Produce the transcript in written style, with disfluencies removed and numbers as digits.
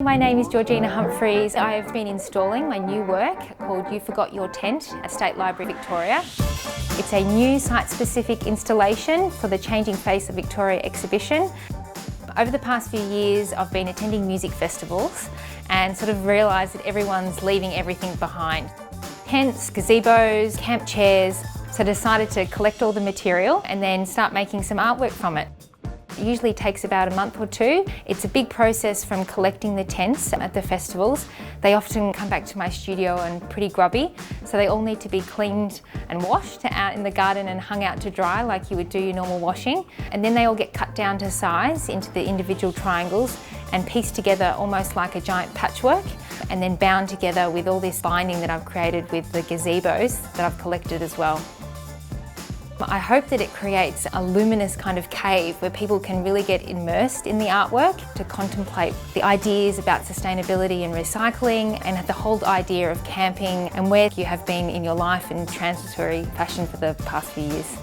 My name is Georgina Humphries. I have been installing my new work called You Forgot Your Tent at State Library Victoria. It's a new site-specific installation for the Changing Face of Victoria exhibition. Over the past few years I've been attending music festivals and sort of realised that everyone's leaving everything behind. Tents, gazebos, camp chairs. So I decided to collect all the material and then start making some artwork from it. It usually takes about a month or two. It's a big process from collecting the tents at the festivals. They often come back to my studio and pretty grubby, so they all need to be cleaned and washed out in the garden and hung out to dry like you would do your normal washing. And then they all get cut down to size into the individual triangles and pieced together almost like a giant patchwork, and then bound together with all this binding that I've created with the gazebos that I've collected as well. I hope that it creates a luminous kind of cave where people can really get immersed in the artwork to contemplate the ideas about sustainability and recycling and the whole idea of camping and where you have been in your life in transitory fashion for the past few years.